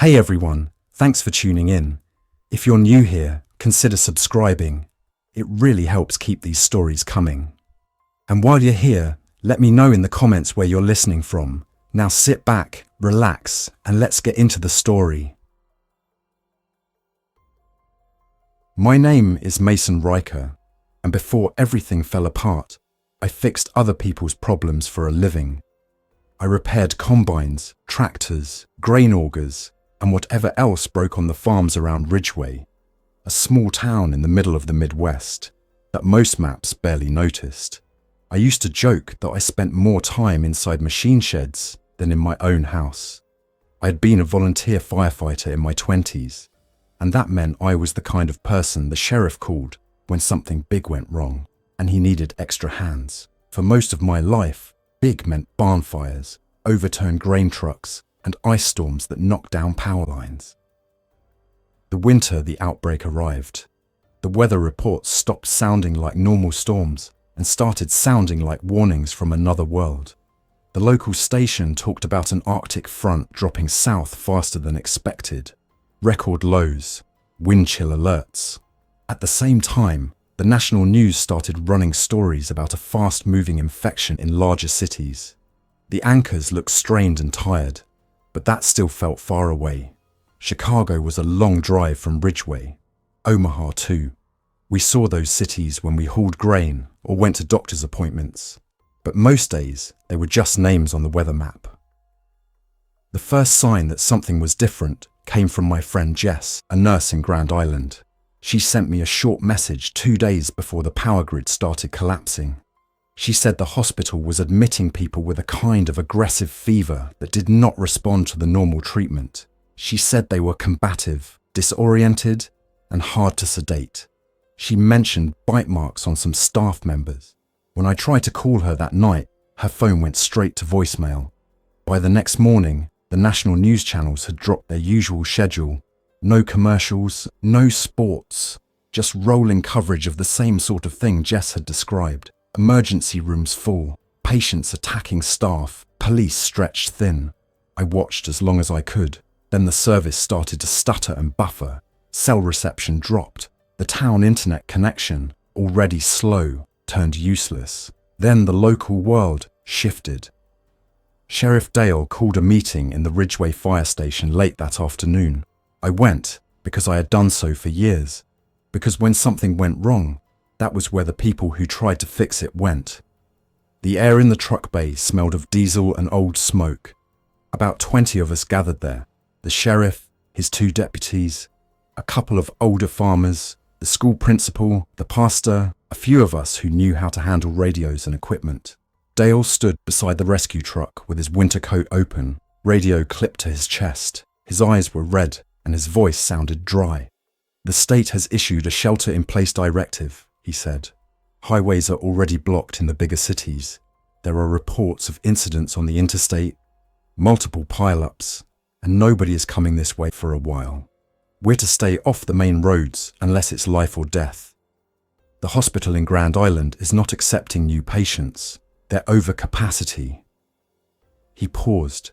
Hey everyone, thanks for tuning in. If you're new here, consider subscribing. It really helps keep these stories coming. And while you're here, let me know in the comments where you're listening from. Now sit back, relax, and let's get into the story. My name is Mason Riker, and before everything fell apart, I fixed other people's problems for a living. I repaired combines, tractors, grain augers, and whatever else broke on the farms around Ridgeway, a small town in the middle of the Midwest that most maps barely noticed. I used to joke that I spent more time inside machine sheds than in my own house. I had been a volunteer firefighter in my 20s, and that meant I was the kind of person the sheriff called when something big went wrong and he needed extra hands. For most of my life, big meant barn fires, overturned grain trucks, and ice storms that knocked down power lines. The winter the outbreak arrived. The weather reports stopped sounding like normal storms and started sounding like warnings from another world. The local station talked about an Arctic front dropping south faster than expected, record lows, wind chill alerts. At the same time, the national news started running stories about a fast-moving infection in larger cities. The anchors looked strained and tired, but that still felt far away. Chicago was a long drive from Ridgeway. Omaha too. We saw those cities when we hauled grain or went to doctor's appointments, but most days they were just names on the weather map. The first sign that something was different came from my friend Jess, a nurse in Grand Island. She sent me a short message 2 days before the power grid started collapsing. She said the hospital was admitting people with a kind of aggressive fever that did not respond to the normal treatment. She said they were combative, disoriented, and hard to sedate. She mentioned bite marks on some staff members. When I tried to call her that night, her phone went straight to voicemail. By the next morning, the national news channels had dropped their usual schedule. No commercials, no sports, just rolling coverage of the same sort of thing Jess had described. Emergency rooms full, patients attacking staff, police stretched thin. I watched as long as I could. Then the service started to stutter and buffer. Cell reception dropped. The town internet connection, already slow, turned useless. Then the local world shifted. Sheriff Dale called a meeting in the Ridgeway fire station late that afternoon. I went because I had done so for years. Because when something went wrong, that was where the people who tried to fix it went. The air in the truck bay smelled of diesel and old smoke. About 20 of us gathered there. The sheriff, his 2 deputies, a couple of older farmers, the school principal, the pastor, a few of us who knew how to handle radios and equipment. Dale stood beside the rescue truck with his winter coat open, radio clipped to his chest. His eyes were red and his voice sounded dry. The state has issued a shelter-in-place directive, he said. Highways are already blocked in the bigger cities. There are reports of incidents on the interstate, multiple pile-ups, and nobody is coming this way for a while. We're to stay off the main roads unless it's life or death. The hospital in Grand Island is not accepting new patients. They're over capacity. He paused,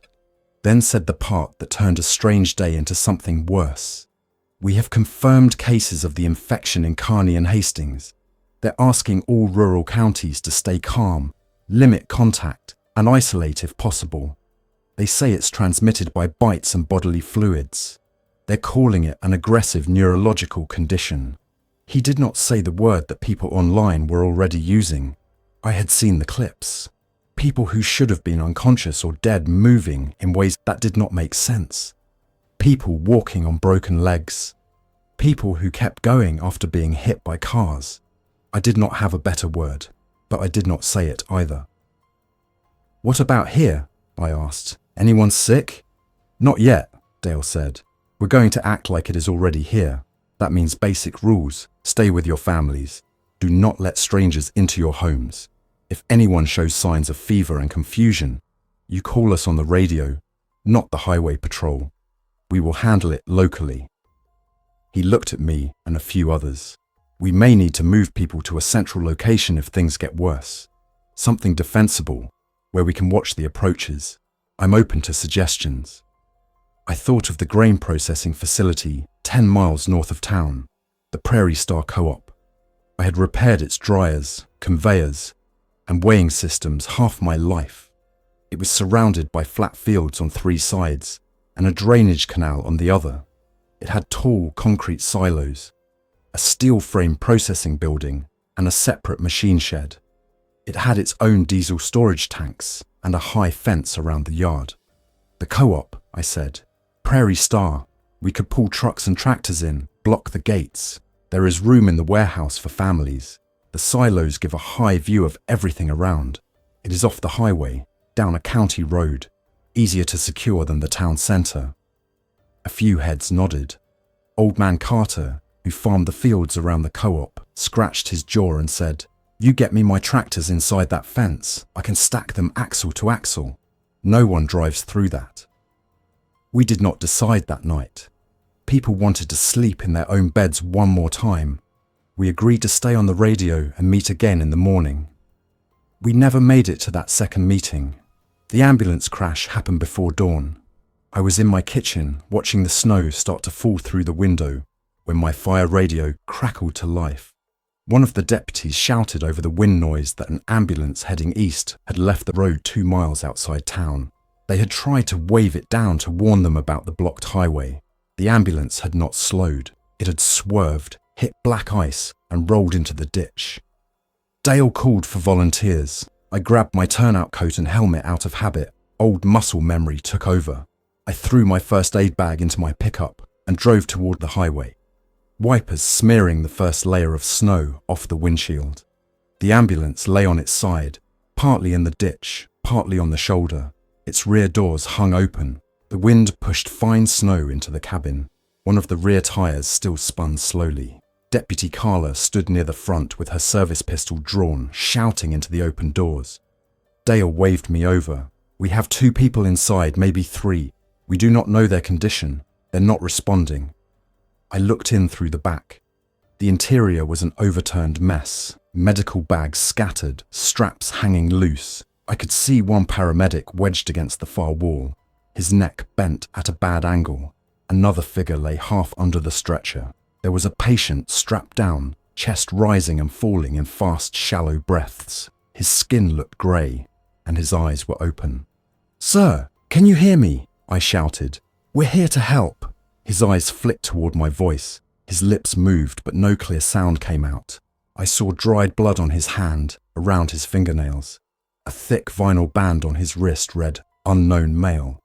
then said the part that turned a strange day into something worse. We have confirmed cases of the infection in Kearney and Hastings. They're asking all rural counties to stay calm, limit contact, and isolate if possible. They say it's transmitted by bites and bodily fluids. They're calling it an aggressive neurological condition. He did not say the word that people online were already using. I had seen the clips. People who should have been unconscious or dead moving in ways that did not make sense. People walking on broken legs. People who kept going after being hit by cars. I did not have a better word, but I did not say it either. What about here? I asked. Anyone sick? Not yet, Dale said. We're going to act like it is already here. That means basic rules. Stay with your families. Do not let strangers into your homes. If anyone shows signs of fever and confusion, you call us on the radio, not the highway patrol. We will handle it locally. He looked at me and a few others. We may need to move people to a central location if things get worse. Something defensible, where we can watch the approaches. I'm open to suggestions. I thought of the grain processing facility 10 miles north of town, the Prairie Star Co-op. I had repaired its dryers, conveyors, and weighing systems half my life. It was surrounded by flat fields on 3 sides and a drainage canal on the other. It had tall concrete silos, a steel frame processing building, and a separate machine shed. It had its own diesel storage tanks and a high fence around the yard. The co-op, I said. Prairie Star. We could pull trucks and tractors in, block the gates. There is room in the warehouse for families. The silos give a high view of everything around. It is off the highway, down a county road, easier to secure than the town centre. A few heads nodded. Old man Carter, who farmed the fields around the co-op, scratched his jaw and said, "You get me my tractors inside that fence. I can stack them axle to axle. No one drives through that." We did not decide that night. People wanted to sleep in their own beds one more time. We agreed to stay on the radio and meet again in the morning. We never made it to that second meeting. The ambulance crash happened before dawn. I was in my kitchen watching the snow start to fall through the window when my fire radio crackled to life. One of the deputies shouted over the wind noise that an ambulance heading east had left the road 2 miles outside town. They had tried to wave it down to warn them about the blocked highway. The ambulance had not slowed. It had swerved, hit black ice, and rolled into the ditch. Dale called for volunteers. I grabbed my turnout coat and helmet out of habit. Old muscle memory took over. I threw my first aid bag into my pickup and drove toward the highway, wipers smearing the first layer of snow off the windshield. The ambulance lay on its side, partly in the ditch, partly on the shoulder. Its rear doors hung open. The wind pushed fine snow into the cabin. One of the rear tires still spun slowly. Deputy Carla stood near the front with her service pistol drawn, shouting into the open doors. Dale waved me over. "We have 2 people inside, maybe 3. We do not know their condition. They're not responding." I looked in through the back. The interior was an overturned mess. Medical bags scattered, straps hanging loose. I could see one paramedic wedged against the far wall, his neck bent at a bad angle. Another figure lay half under the stretcher. There was a patient strapped down, chest rising and falling in fast, shallow breaths. His skin looked grey, and his eyes were open. "Sir, can you hear me?" I shouted. "We're here to help." His eyes flicked toward my voice. His lips moved, but no clear sound came out. I saw dried blood on his hand, around his fingernails. A thick vinyl band on his wrist read, "Unknown Male."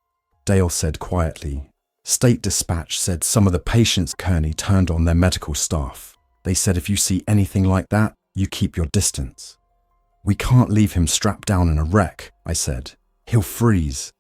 Dale said quietly, "State Dispatch said some of the patients Kearney turned on their medical staff. They said if you see anything like that, you keep your distance." "We can't leave him strapped down in a wreck," I said. "He'll freeze."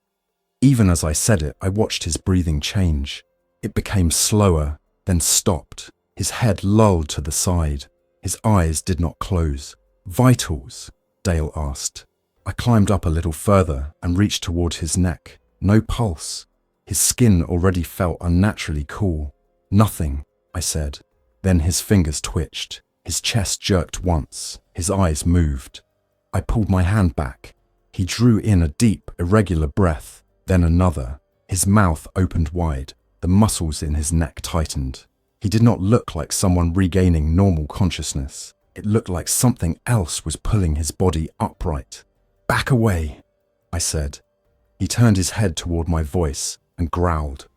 Even as I said it, I watched his breathing change. It became slower, then stopped. His head lolled to the side. His eyes did not close. "Vitals?" Dale asked. I climbed up a little further and reached toward his neck. No pulse. His skin already felt unnaturally cool. "Nothing," I said. Then his fingers twitched. His chest jerked once. His eyes moved. I pulled my hand back. He drew in a deep, irregular breath, then another. His mouth opened wide. The muscles in his neck tightened. He did not look like someone regaining normal consciousness. It looked like something else was pulling his body upright. "Back away," I said. He turned his head toward my voice and growled.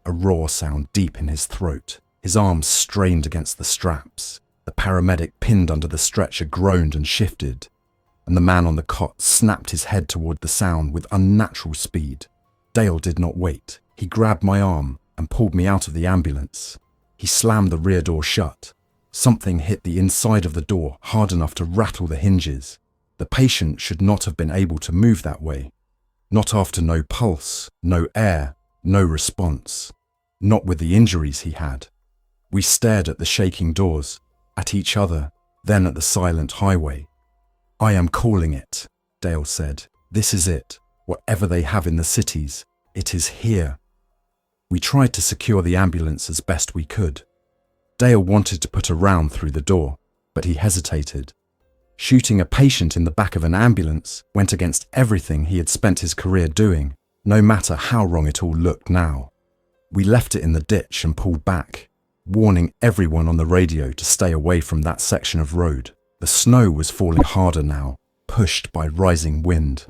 A roar sound deep in his throat. His arms strained against the straps. The paramedic pinned under the stretcher groaned and shifted, and the man on the cot snapped his head toward the sound with unnatural speed. Dale did not wait. He grabbed my arm and pulled me out of the ambulance. He slammed the rear door shut. Something hit the inside of the door hard enough to rattle the hinges. The patient should not have been able to move that way. Not after no pulse, no air, no response. Not with the injuries he had. We stared at the shaking doors, at each other, then at the silent highway. "I am calling it," Dale said. "This is it. Whatever they have in the cities, it is here." We tried to secure the ambulance as best we could. Dale wanted to put a round through the door, but he hesitated. Shooting a patient in the back of an ambulance went against everything he had spent his career doing, no matter how wrong it all looked now. We left it in the ditch and pulled back, warning everyone on the radio to stay away from that section of road. The snow was falling harder now, pushed by rising wind.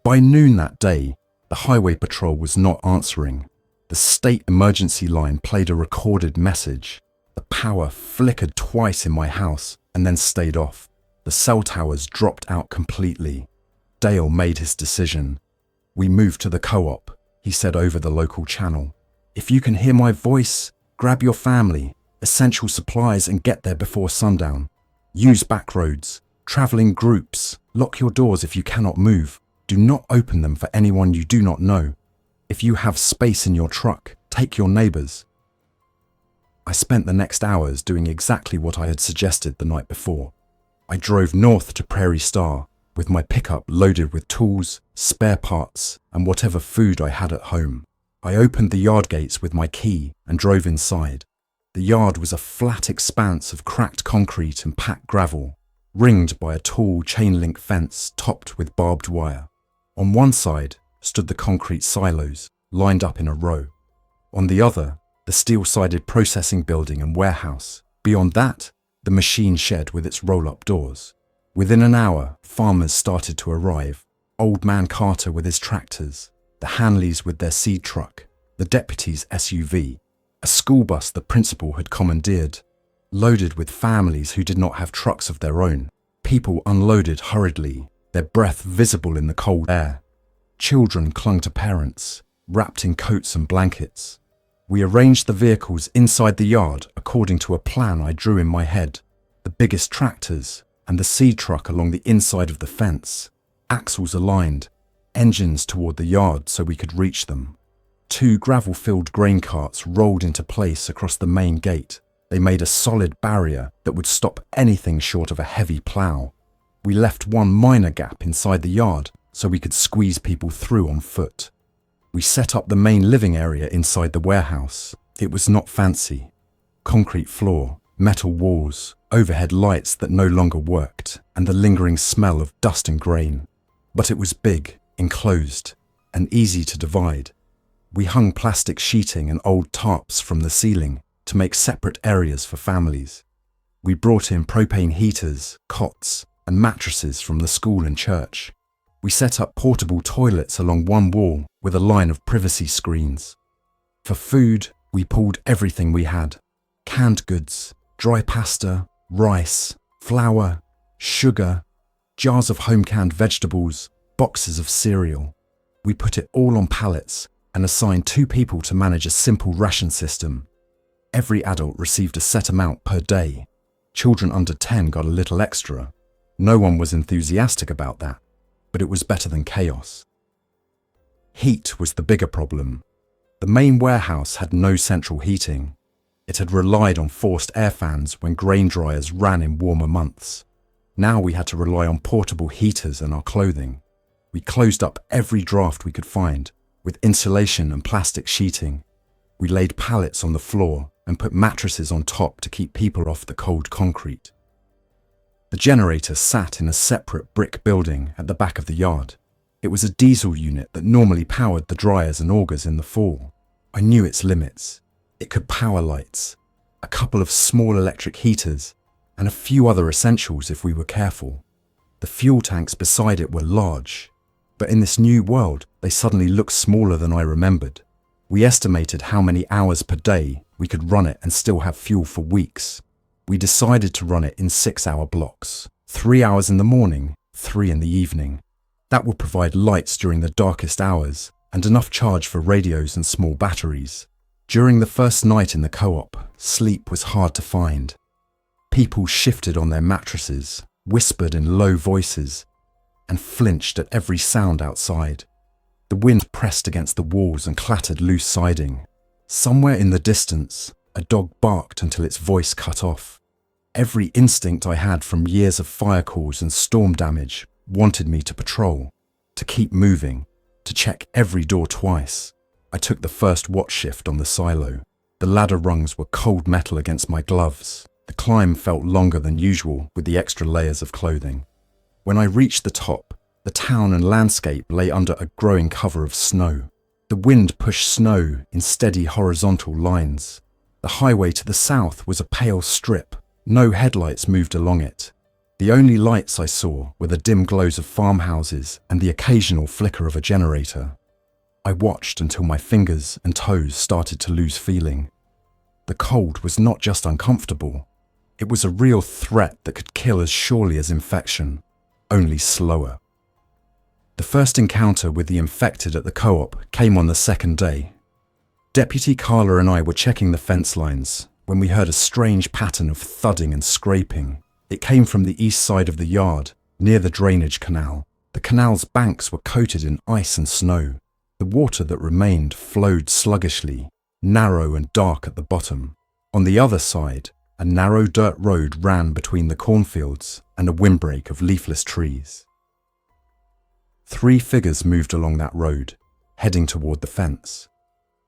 By noon that day, the highway patrol was not answering. The state emergency line played a recorded message. The power flickered twice in my house and then stayed off. The cell towers dropped out completely. Dale made his decision. "We moved to the co-op," he said over the local channel. "If you can hear my voice, grab your family, essential supplies and get there before sundown. Use back roads, travel in groups, lock your doors if you cannot move. Do not open them for anyone you do not know. If you have space in your truck, take your neighbors." I spent the next hours doing exactly what I had suggested the night before. I drove north to Prairie Star with my pickup loaded with tools, spare parts, and whatever food I had at home. I opened the yard gates with my key and drove inside. The yard was a flat expanse of cracked concrete and packed gravel, ringed by a tall chain-link fence topped with barbed wire. On one side stood the concrete silos, lined up in a row. On the other, the steel-sided processing building and warehouse. Beyond that, the machine shed with its roll-up doors. Within an hour, farmers started to arrive. Old Man Carter with his tractors, the Hanleys with their seed truck, the deputy's SUV, a school bus the principal had commandeered, loaded with families who did not have trucks of their own. People unloaded hurriedly, their breath visible in the cold air. Children clung to parents, wrapped in coats and blankets. We arranged the vehicles inside the yard according to a plan I drew in my head. The biggest tractors and the seed truck along the inside of the fence, axles aligned, engines toward the yard so we could reach them. 2 gravel-filled grain carts rolled into place across the main gate. They made a solid barrier that would stop anything short of a heavy plough. We left one minor gap inside the yard so we could squeeze people through on foot. We set up the main living area inside the warehouse. It was not fancy. Concrete floor, metal walls, overhead lights that no longer worked, and the lingering smell of dust and grain. But it was big, enclosed, and easy to divide. We hung plastic sheeting and old tarps from the ceiling to make separate areas for families. We brought in propane heaters, cots, and mattresses from the school and church. We set up portable toilets along one wall with a line of privacy screens. For food, we pulled everything we had. Canned goods, dry pasta, rice, flour, sugar, jars of home-canned vegetables, boxes of cereal. We put it all on pallets and assigned 2 people to manage a simple ration system. Every adult received a set amount per day. Children under 10 got a little extra. No one was enthusiastic about that, but it was better than chaos. Heat was the bigger problem. The main warehouse had no central heating. It had relied on forced air fans when grain dryers ran in warmer months. Now we had to rely on portable heaters and our clothing. We closed up every draft we could find, with insulation and plastic sheeting. We laid pallets on the floor and put mattresses on top to keep people off the cold concrete. The generator sat in a separate brick building at the back of the yard. It was a diesel unit that normally powered the dryers and augers in the fall. I knew its limits. It could power lights, a couple of small electric heaters, and a few other essentials if we were careful. The fuel tanks beside it were large, but in this new world, they suddenly looked smaller than I remembered. We estimated how many hours per day we could run it and still have fuel for weeks. We decided to run it in 6-hour blocks, 3 hours in the morning, 3 in the evening. That would provide lights during the darkest hours and enough charge for radios and small batteries. During the first night in the co-op, sleep was hard to find. People shifted on their mattresses, whispered in low voices, and flinched at every sound outside. The wind pressed against the walls and clattered loose siding. Somewhere in the distance, a dog barked until its voice cut off. Every instinct I had from years of fire calls and storm damage wanted me to patrol, to keep moving, to check every door twice. I took the first watch shift on the silo. The ladder rungs were cold metal against my gloves. The climb felt longer than usual with the extra layers of clothing. When I reached the top, the town and landscape lay under a growing cover of snow. The The wind pushed snow in steady horizontal lines. The highway to the south was a pale strip. No headlights moved along it. The only lights I saw were the dim glows of farmhouses and the occasional flicker of a generator. I watched until my fingers and toes started to lose feeling. The cold was not just uncomfortable. It was a real threat that could kill as surely as infection, only slower. The first encounter with the infected at the co-op came on the second day. Deputy Carla and I were checking the fence lines when we heard a strange pattern of thudding and scraping. It came from the east side of the yard, near the drainage canal. The canal's banks were coated in ice and snow. The water that remained flowed sluggishly, narrow and dark at the bottom. On the other side, a narrow dirt road ran between the cornfields and a windbreak of leafless trees. 3 figures moved along that road, heading toward the fence.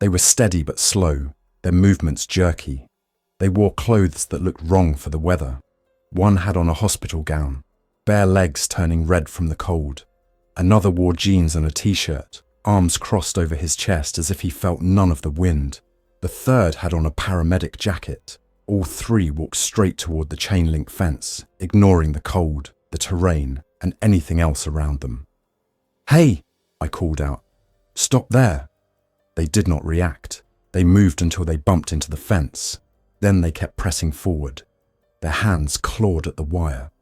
They were steady but slow, their movements jerky. They wore clothes that looked wrong for the weather. One had on a hospital gown, bare legs turning red from the cold. Another wore jeans and a t-shirt, arms crossed over his chest as if he felt none of the wind. The third had on a paramedic jacket. All 3 walked straight toward the chain-link fence, ignoring the cold, the terrain, and anything else around them. "Hey!" I called out. "Stop there!" They did not react. They moved until they bumped into the fence. Then they kept pressing forward. Their hands clawed at the wire.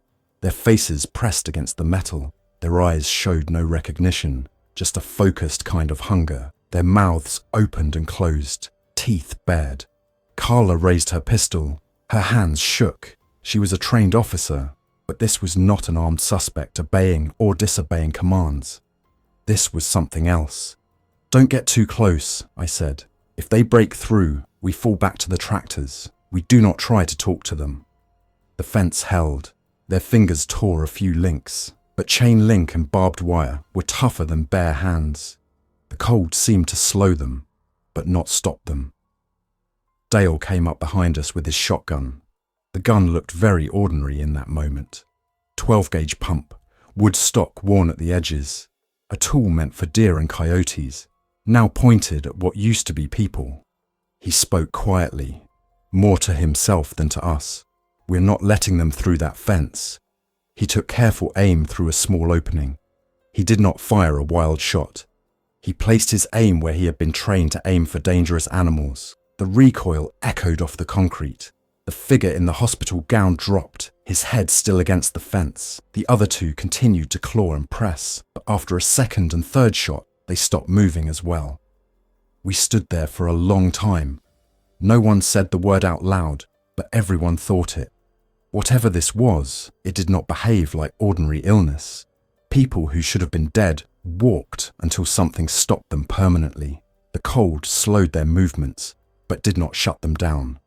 Their faces pressed against the metal. Their eyes showed no recognition, just a focused kind of hunger. Their mouths opened and closed, teeth bared. Carla raised her pistol. Her hands shook. She was a trained officer, but this was not an armed suspect obeying or disobeying commands. This was something else. "Don't get too close," I said. "If they break through, we fall back to the tractors. We do not try to talk to them." The fence held. Their fingers tore a few links, but chain link and barbed wire were tougher than bare hands. The cold seemed to slow them, but not stop them. Dale came up behind us with his shotgun. The gun looked very ordinary in that moment. 12-gauge pump, wood stock worn at the edges. A tool meant for deer and coyotes, now pointed at what used to be people. He spoke quietly, more to himself than to us. "We're not letting them through that fence." He took careful aim through a small opening. He did not fire a wild shot. He placed his aim where he had been trained to aim for dangerous animals. The recoil echoed off the concrete. The figure in the hospital gown dropped, his head still against the fence. The other 2 continued to claw and press, but after a second and third shot, they stopped moving as well. We stood there for a long time. No one said the word out loud, but everyone thought it. Whatever this was, it did not behave like ordinary illness. People who should have been dead walked until something stopped them permanently. The cold slowed their movements, but did not shut them down.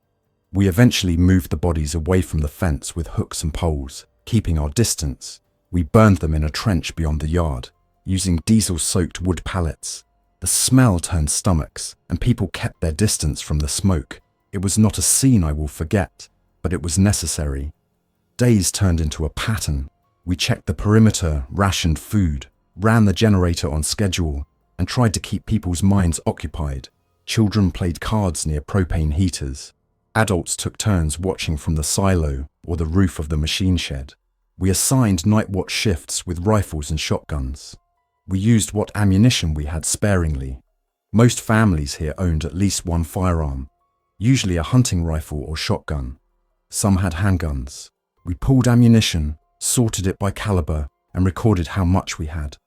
We eventually moved the bodies away from the fence with hooks and poles, keeping our distance. We burned them in a trench beyond the yard, using diesel-soaked wood pallets. The smell turned stomachs, and people kept their distance from the smoke. It was not a scene I will forget, but it was necessary. Days turned into a pattern. We checked the perimeter, rationed food, ran the generator on schedule, and tried to keep people's minds occupied. Children played cards near propane heaters. Adults took turns watching from the silo or the roof of the machine shed. We assigned night watch shifts with rifles and shotguns. We used what ammunition we had sparingly. Most families here owned at least one firearm, usually a hunting rifle or shotgun. Some had handguns. We pulled ammunition, sorted it by caliber, and recorded how much we had.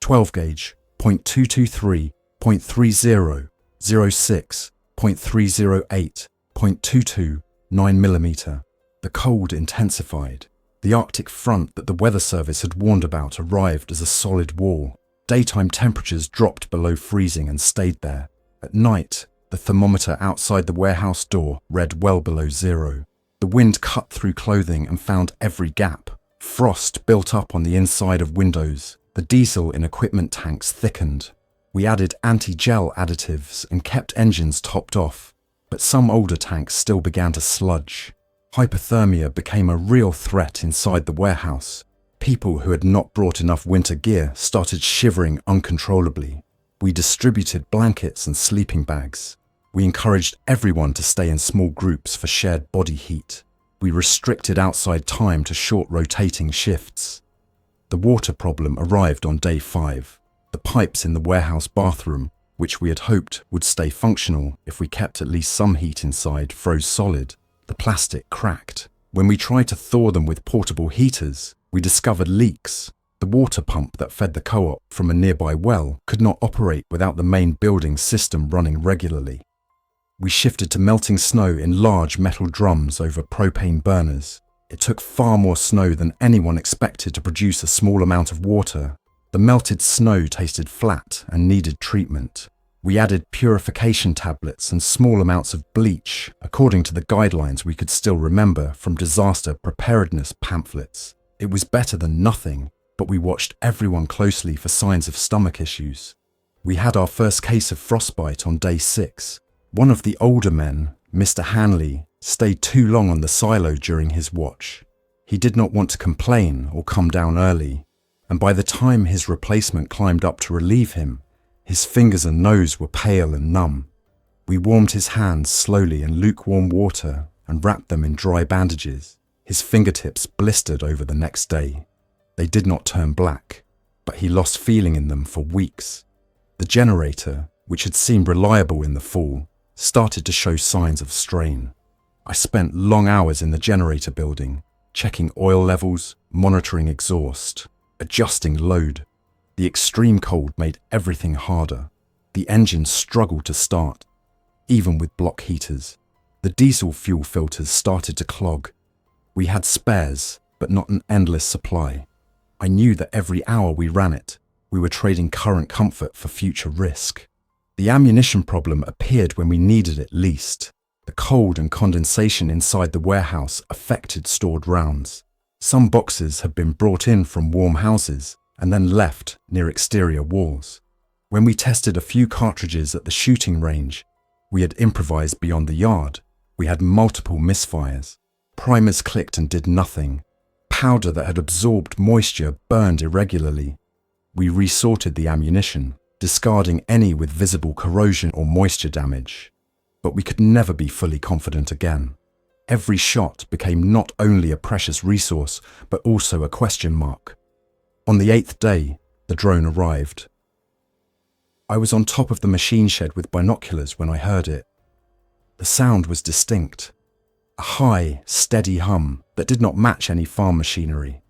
12-gauge, .223, .30, 06, .308, .22, 9mm. The cold intensified. The Arctic front that the Weather Service had warned about arrived as a solid wall. Daytime temperatures dropped below freezing and stayed there. At night, the thermometer outside the warehouse door read well below 0. The wind cut through clothing and found every gap. Frost built up on the inside of windows. The diesel in equipment tanks thickened. We added anti-gel additives and kept engines topped off, but some older tanks still began to sludge. Hypothermia became a real threat inside the warehouse. People who had not brought enough winter gear started shivering uncontrollably. We distributed blankets and sleeping bags. We encouraged everyone to stay in small groups for shared body heat. We restricted outside time to short rotating shifts. The water problem arrived on day 5. The pipes in the warehouse bathroom, which we had hoped would stay functional if we kept at least some heat inside, froze solid. The plastic cracked. When we tried to thaw them with portable heaters, we discovered leaks. The water pump that fed the co-op from a nearby well could not operate without the main building system running regularly. We shifted to melting snow in large metal drums over propane burners. It took far more snow than anyone expected to produce a small amount of water. The melted snow tasted flat and needed treatment. We added purification tablets and small amounts of bleach, according to the guidelines we could still remember from disaster preparedness pamphlets. It was better than nothing, but we watched everyone closely for signs of stomach issues. We had our first case of frostbite on day 6. One of the older men, Mr. Hanley, stayed too long on the silo during his watch. He did not want to complain or come down early, and by the time his replacement climbed up to relieve him, his fingers and nose were pale and numb. We warmed his hands slowly in lukewarm water and wrapped them in dry bandages. His fingertips blistered over the next day. They did not turn black, but he lost feeling in them for weeks. The generator, which had seemed reliable in the fall, started to show signs of strain. I spent long hours in the generator building, checking oil levels, monitoring exhaust, adjusting load. The extreme cold made everything harder. The engine struggled to start, even with block heaters. The diesel fuel filters started to clog. We had spares, but not an endless supply. I knew that every hour we ran it, we were trading current comfort for future risk. The ammunition problem appeared when we needed it least. The cold and condensation inside the warehouse affected stored rounds. Some boxes had been brought in from warm houses and then left near exterior walls. When we tested a few cartridges at the shooting range, we had improvised beyond the yard. We had multiple misfires. Primers clicked and did nothing. Powder that had absorbed moisture burned irregularly. We resorted the ammunition, discarding any with visible corrosion or moisture damage. But we could never be fully confident again. Every shot became not only a precious resource, but also a question mark. On the 8th day, the drone arrived. I was on top of the machine shed with binoculars when I heard it. The sound was distinct. A high, steady hum that did not match any farm machinery.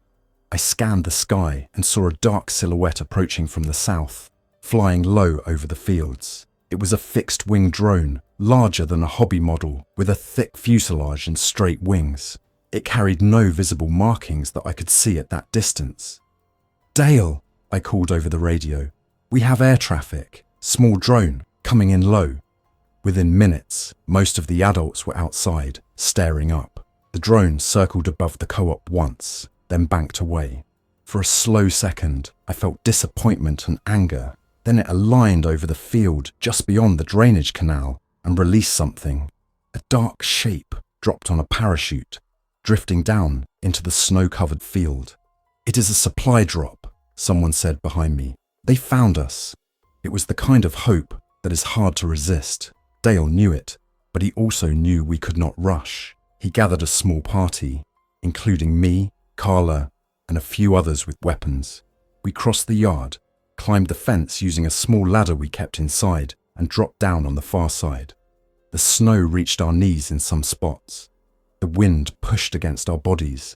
I scanned the sky and saw a dark silhouette approaching from the south, flying low over the fields. It was a fixed-wing drone, larger than a hobby model, with a thick fuselage and straight wings. It carried no visible markings that I could see at that distance. "Dale," I called over the radio. "We have air traffic. Small drone, coming in low." Within minutes, most of the adults were outside, staring up. The drone circled above the co-op once, then banked away. For a slow second, I felt disappointment and anger. Then it aligned over the field just beyond the drainage canal and released something. A dark shape dropped on a parachute, drifting down into the snow-covered field. "It is a supply drop," someone said behind me. "They found us." It was the kind of hope that is hard to resist. Dale knew it, but he also knew we could not rush. He gathered a small party, including me, Carla, and a few others with weapons. We crossed the yard, climbed the fence using a small ladder we kept inside, and dropped down on the far side. The snow reached our knees in some spots. The wind pushed against our bodies.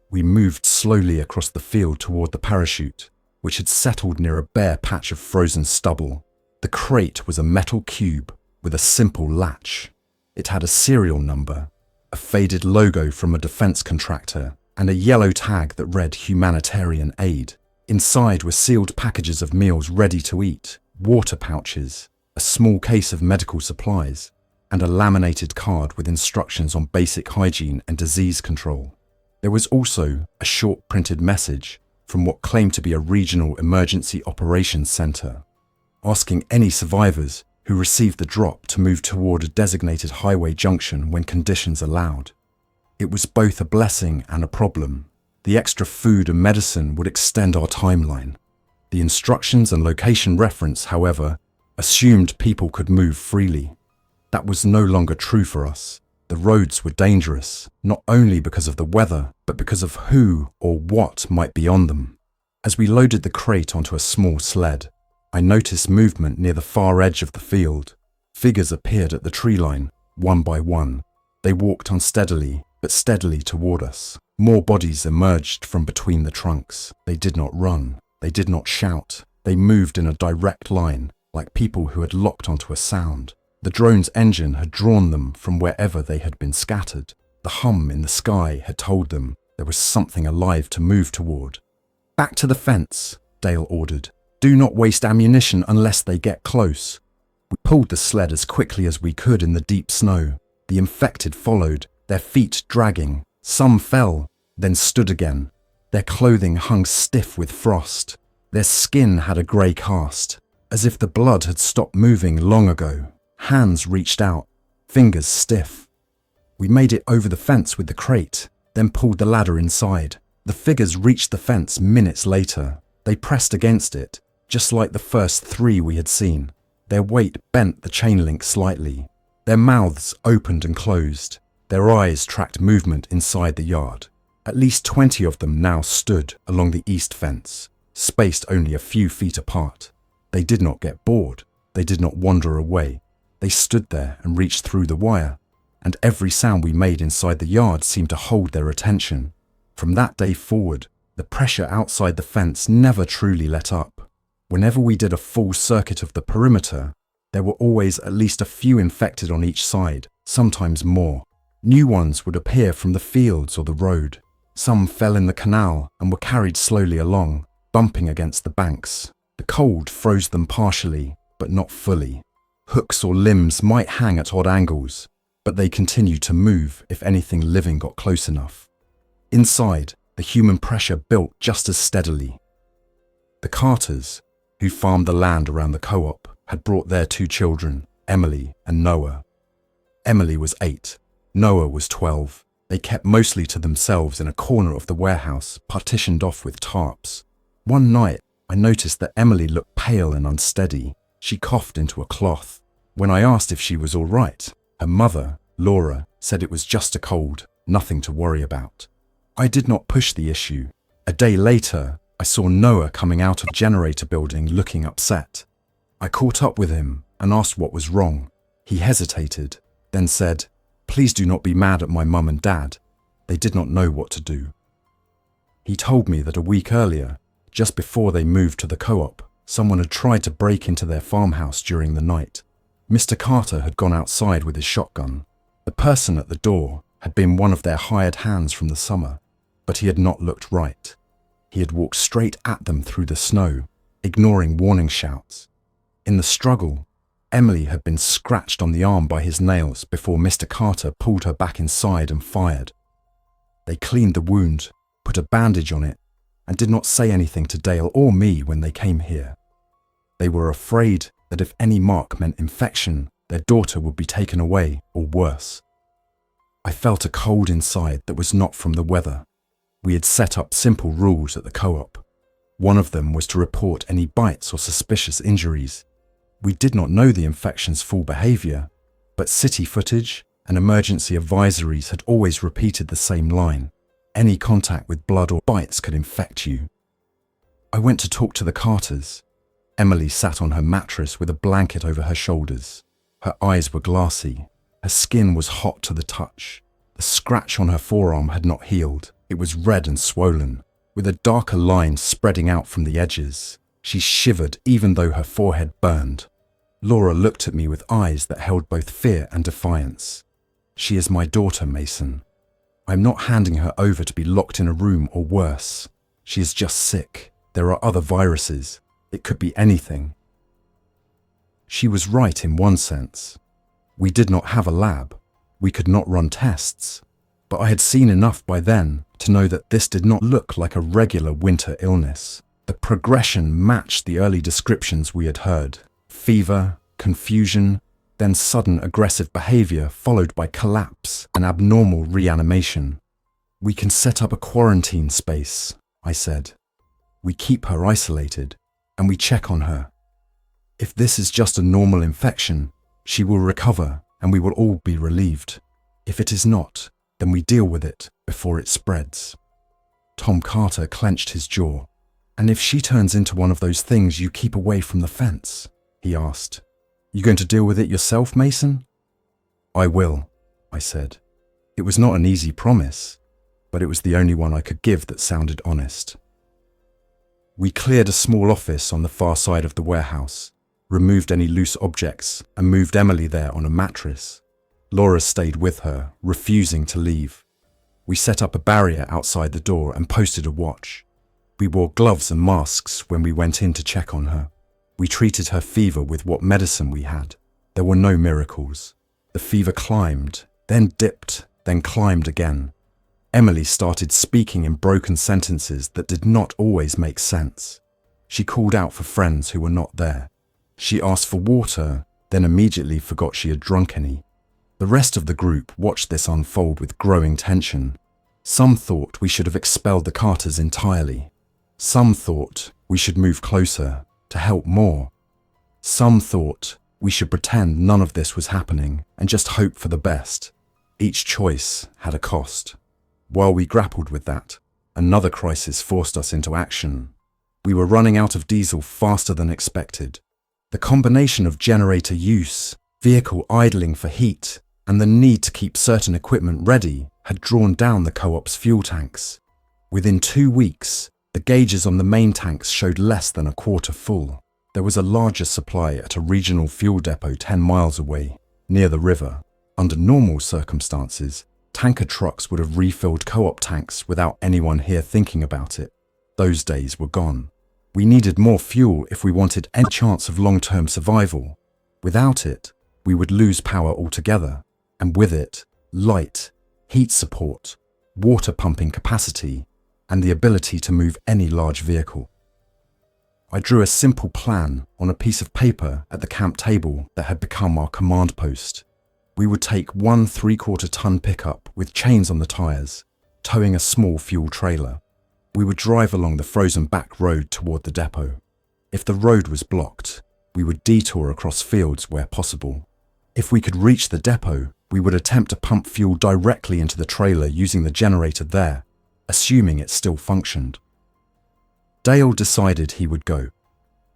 We moved slowly across the field toward the parachute, which had settled near a bare patch of frozen stubble. The crate was a metal cube with a simple latch. It had a serial number, a faded logo from a defense contractor, and a yellow tag that read humanitarian aid. Inside were sealed packages of meals ready to eat, water pouches, a small case of medical supplies, and a laminated card with instructions on basic hygiene and disease control. There was also a short printed message from what claimed to be a regional emergency operations center, asking any survivors who received the drop to move toward a designated highway junction when conditions allowed. It was both a blessing and a problem. The extra food and medicine would extend our timeline. The instructions and location reference, however, assumed people could move freely. That was no longer true for us. The roads were dangerous, not only because of the weather, but because of who or what might be on them. As we loaded the crate onto a small sled, I noticed movement near the far edge of the field. Figures appeared at the tree line, one by one. They walked unsteadily, but steadily toward us. More bodies emerged from between the trunks. They did not run. They did not shout. They moved in a direct line, like people who had locked onto a sound. The drone's engine had drawn them from wherever they had been scattered. The hum in the sky had told them there was something alive to move toward. "Back to the fence," Dale ordered. "Do not waste ammunition unless they get close." We pulled the sled as quickly as we could in the deep snow. The infected followed, their feet dragging. Some fell, then stood again. Their clothing hung stiff with frost. Their skin had a grey cast, as if the blood had stopped moving long ago. Hands reached out, fingers stiff. We made it over the fence with the crate, then pulled the ladder inside. The figures reached the fence minutes later. They pressed against it, just like the first three we had seen. Their weight bent the chain link slightly. Their mouths opened and closed. Their eyes tracked movement inside the yard. At least 20 of them now stood along the east fence, spaced only a few feet apart. They did not get bored. They did not wander away. They stood there and reached through the wire, and every sound we made inside the yard seemed to hold their attention. From that day forward, the pressure outside the fence never truly let up. Whenever we did a full circuit of the perimeter, there were always at least a few infected on each side, sometimes more. New ones would appear from the fields or the road. Some fell in the canal and were carried slowly along, bumping against the banks. The cold froze them partially, but not fully. Hooks or limbs might hang at odd angles, but they continued to move if anything living got close enough. Inside, the human pressure built just as steadily. The Carters, who farmed the land around the co-op, had brought their 2 children, Emily and Noah. Emily was 8, Noah was 12. They kept mostly to themselves in a corner of the warehouse, partitioned off with tarps. One night, I noticed that Emily looked pale and unsteady. She coughed into a cloth. When I asked if she was all right, her mother, Laura, said it was just a cold, nothing to worry about. I did not push the issue. A day later, I saw Noah coming out of the generator building looking upset. I caught up with him and asked what was wrong. He hesitated, then said, "Please do not be mad at my mum and dad. They did not know what to do." He told me that a week earlier, just before they moved to the co-op, someone had tried to break into their farmhouse during the night. Mr. Carter had gone outside with his shotgun. The person at the door had been one of their hired hands from the summer, but he had not looked right. He had walked straight at them through the snow, ignoring warning shouts. In the struggle, Emily had been scratched on the arm by his nails before Mr. Carter pulled her back inside and fired. They cleaned the wound, put a bandage on it, and did not say anything to Dale or me when they came here. They were afraid that if any mark meant infection, their daughter would be taken away or worse. I felt a cold inside that was not from the weather. We had set up simple rules at the co-op. One of them was to report any bites or suspicious injuries. We did not know the infection's full behavior, but city footage and emergency advisories had always repeated the same line. Any contact with blood or bites could infect you. I went to talk to the Carters. Emily sat on her mattress with a blanket over her shoulders. Her eyes were glassy. Her skin was hot to the touch. The scratch on her forearm had not healed. It was red and swollen, with a darker line spreading out from the edges. She shivered even though her forehead burned. Laura looked at me with eyes that held both fear and defiance. "She is my daughter, Mason. I'm not handing her over to be locked in a room or worse. She is just sick. There are other viruses. It could be anything." She was right in one sense. We did not have a lab. We could not run tests. But I had seen enough by then to know that this did not look like a regular winter illness. The progression matched the early descriptions we had heard. Fever, confusion, then sudden aggressive behavior followed by collapse and abnormal reanimation. "We can set up a quarantine space," I said. "We keep her isolated. and we check on her. If this is just a normal infection, she will recover and we will all be relieved. If it is not, then we deal with it before it spreads. Tom Carter clenched his jaw. And if she turns into one of those things you keep away from the fence? He asked. You going to deal with it yourself, Mason? I will, I said. It was not an easy promise, but it was the only one I could give that sounded honest. We cleared a small office on the far side of the warehouse, removed any loose objects, and moved Emily there on a mattress. Laura stayed with her, refusing to leave. We set up a barrier outside the door and posted a watch. We wore gloves and masks when we went in to check on her. We treated her fever with what medicine we had. There were no miracles. The fever climbed, then dipped, then climbed again. Emily started speaking in broken sentences that did not always make sense. She called out for friends who were not there. She asked for water, then immediately forgot she had drunk any. The rest of the group watched this unfold with growing tension. Some thought we should have expelled the Carters entirely. Some thought we should move closer to help more. Some thought we should pretend none of this was happening and just hope for the best. Each choice had a cost. While we grappled with that, another crisis forced us into action. We were running out of diesel faster than expected. The combination of generator use, vehicle idling for heat, and the need to keep certain equipment ready had drawn down the co-op's fuel tanks. Within 2 weeks, the gauges on the main tanks showed less than a quarter full. There was a larger supply at a regional fuel depot 10 miles away, near the river. Under normal circumstances, tanker trucks would have refilled co-op tanks without anyone here thinking about it. Those days were gone. We needed more fuel if we wanted any chance of long-term survival. Without it, we would lose power altogether, and with it, light, heat support, water pumping capacity, and the ability to move any large vehicle. I drew a simple plan on a piece of paper at the camp table that had become our command post. We would take 1 3/4-ton pickup with chains on the tyres, towing a small fuel trailer. We would drive along the frozen back road toward the depot. If the road was blocked, we would detour across fields where possible. If we could reach the depot, we would attempt to pump fuel directly into the trailer using the generator there, assuming it still functioned. Dale decided he would go.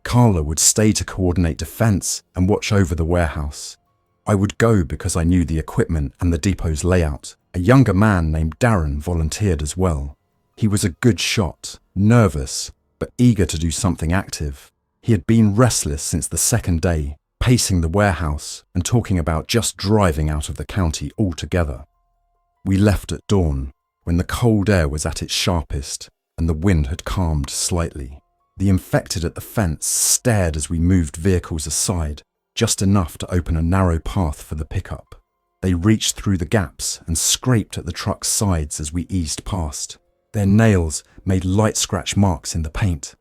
Carla would stay to coordinate defense and watch over the warehouse. I would go because I knew the equipment and the depot's layout. A younger man named Darren volunteered as well. He was a good shot, nervous, but eager to do something active. He had been restless since the second day, pacing the warehouse and talking about just driving out of the county altogether. We left at dawn, when the cold air was at its sharpest and the wind had calmed slightly. The infected at the fence stared as we moved vehicles aside, just enough to open a narrow path for the pickup. They reached through the gaps and scraped at the truck's sides as we eased past. Their nails made light scratch marks in the paint.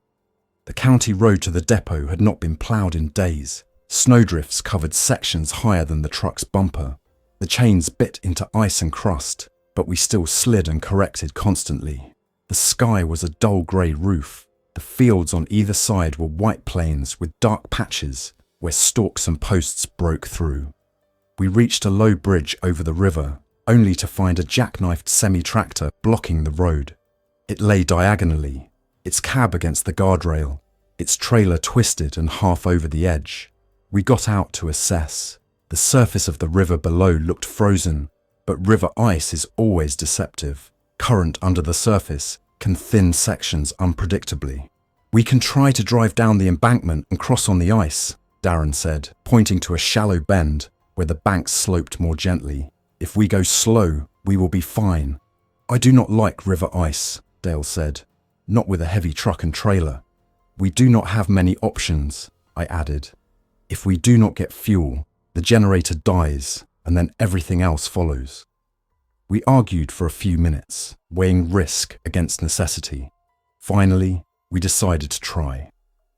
The county road to the depot had not been ploughed in days. Snowdrifts covered sections higher than the truck's bumper. The chains bit into ice and crust, but we still slid and corrected constantly. The sky was a dull grey roof. The fields on either side were white plains with dark patches where stalks and posts broke through. We reached a low bridge over the river, only to find a jackknifed semi-tractor blocking the road. It lay diagonally, its cab against the guardrail, its trailer twisted and half over the edge. We got out to assess. The surface of the river below looked frozen, but river ice is always deceptive. Current under the surface can thin sections unpredictably. We can try to drive down the embankment and cross on the ice, Darren said, pointing to a shallow bend where the banks sloped more gently. If we go slow, we will be fine. I do not like river ice, Dale said, not with a heavy truck and trailer. We do not have many options, I added. If we do not get fuel, the generator dies and then everything else follows. We argued for a few minutes, weighing risk against necessity. Finally, we decided to try.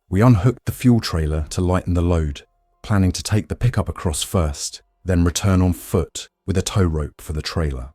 We unhooked the fuel trailer to lighten the load, planning to take the pickup across first, then return on foot with a tow rope for the trailer.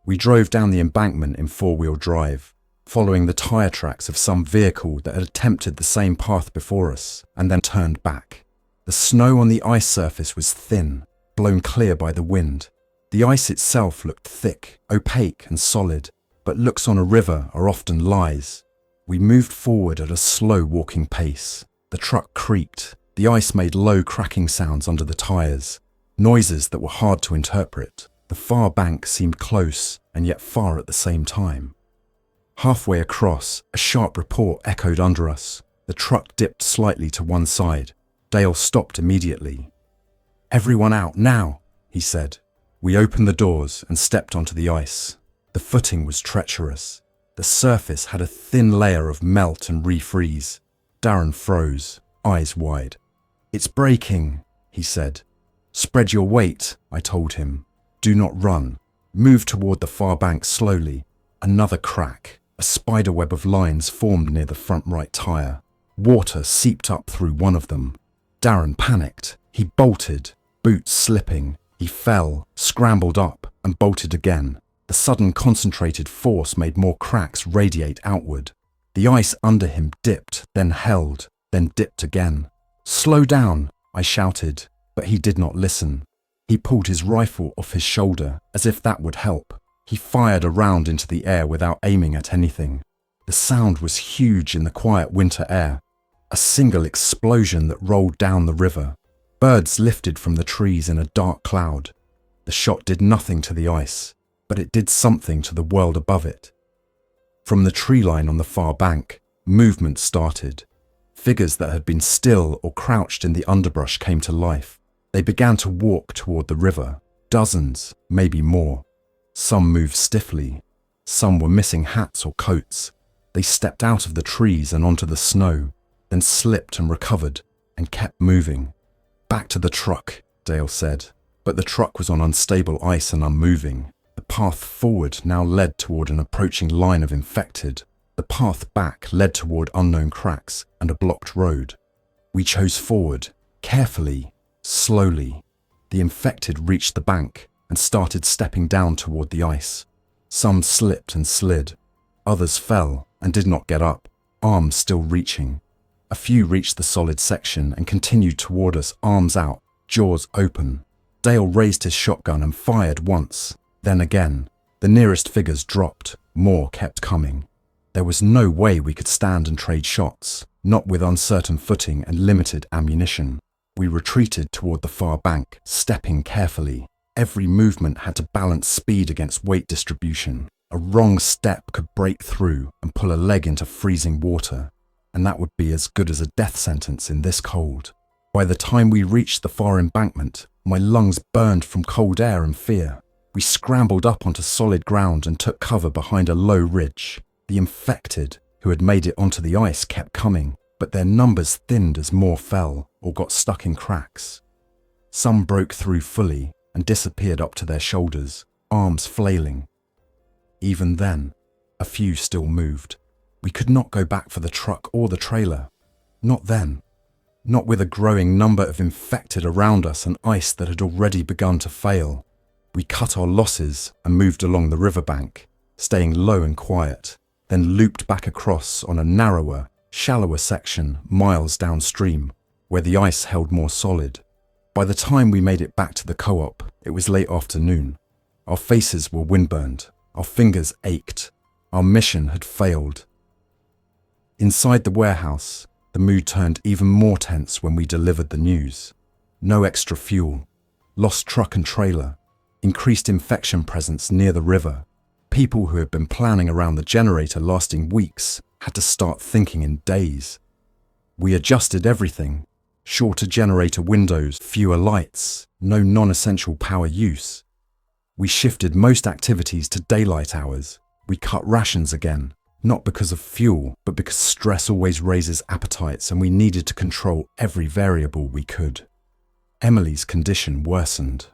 We drove down the embankment in 4-wheel drive. following the tire tracks of some vehicle that had attempted the same path before us and then turned back. The snow on the ice surface was thin, blown clear by the wind. The ice itself looked thick, opaque and solid, but looks on a river are often lies. We moved forward at a slow walking pace. The truck creaked. The ice made low cracking sounds under the tires, noises that were hard to interpret. The far bank seemed close and yet far at the same time. Halfway across, a sharp report echoed under us. The truck dipped slightly to one side. Dale stopped immediately. "Everyone out now," he said. We opened the doors and stepped onto the ice. The footing was treacherous. The surface had a thin layer of melt and refreeze. Darren froze, eyes wide. "It's breaking," he said. "Spread your weight," I told him. "Do not run. Move toward the far bank slowly." Another crack. A spiderweb of lines formed near the front right tire. Water seeped up through one of them. Darren panicked. He bolted, boots slipping. He fell, scrambled up, and bolted again. The sudden concentrated force made more cracks radiate outward. The ice under him dipped, then held, then dipped again. "Slow down," I shouted, but he did not listen. He pulled his rifle off his shoulder, as if that would help. He fired a round into the air without aiming at anything. The sound was huge in the quiet winter air. A single explosion that rolled down the river. Birds lifted from the trees in a dark cloud. The shot did nothing to the ice, but it did something to the world above it. From the tree line on the far bank, movement started. Figures that had been still or crouched in the underbrush came to life. They began to walk toward the river. Dozens, maybe more. Some moved stiffly. Some were missing hats or coats. They stepped out of the trees and onto the snow, then slipped and recovered, and kept moving. "Back to the truck," Dale said. But the truck was on unstable ice and unmoving. The path forward now led toward an approaching line of infected. The path back led toward unknown cracks and a blocked road. We chose forward, carefully, slowly. The infected reached the bank and started stepping down toward the ice. Some slipped and slid. Others fell and did not get up, arms still reaching. A few reached the solid section and continued toward us, arms out, jaws open. Dale raised his shotgun and fired once, then again. The nearest figures dropped, more kept coming. There was no way we could stand and trade shots, not with uncertain footing and limited ammunition. We retreated toward the far bank, stepping carefully. Every movement had to balance speed against weight distribution. A wrong step could break through and pull a leg into freezing water, and that would be as good as a death sentence in this cold. By the time we reached the far embankment, my lungs burned from cold air and fear. We scrambled up onto solid ground and took cover behind a low ridge. The infected, who had made it onto the ice, kept coming, but their numbers thinned as more fell or got stuck in cracks. Some broke through fully and disappeared up to their shoulders, arms flailing. Even then, a few still moved. We could not go back for the truck or the trailer. Not then. Not with a growing number of infected around us and ice that had already begun to fail. We cut our losses and moved along the riverbank, staying low and quiet, then looped back across on a narrower, shallower section miles downstream, where the ice held more solid. By the time we made it back to the co-op, it was late afternoon. Our faces were windburned. Our fingers ached. Our mission had failed. Inside the warehouse, the mood turned even more tense when we delivered the news. No extra fuel. Lost truck and trailer. Increased infection presence near the river. People who had been planning around the generator lasting weeks had to start thinking in days. We adjusted everything. Shorter generator windows, fewer lights, no non-essential power use. We shifted most activities to daylight hours. We cut rations again, not because of fuel, but because stress always raises appetites and we needed to control every variable we could. Emily's condition worsened.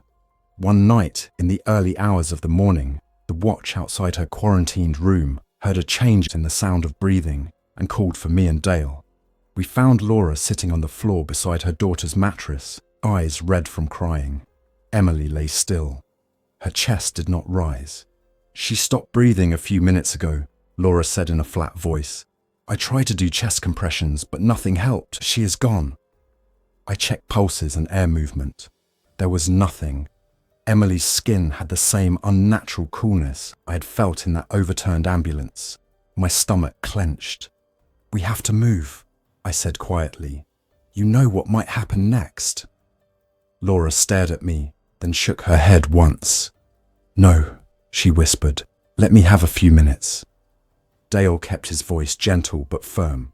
One night, in the early hours of the morning, the watch outside her quarantined room heard a change in the sound of breathing and called for me and Dale. We found Laura sitting on the floor beside her daughter's mattress, eyes red from crying. Emily lay still. Her chest did not rise. "She stopped breathing a few minutes ago. Laura said in a flat voice. I tried to do chest compressions, but nothing helped. She is gone. I checked pulses and air movement. There was nothing. Emily's skin had the same unnatural coolness I had felt in that overturned ambulance. My stomach clenched. We have to move, I said quietly. You know what might happen next. Laura stared at me, then shook her head once. No, she whispered. Let me have a few minutes. Dale kept his voice gentle but firm.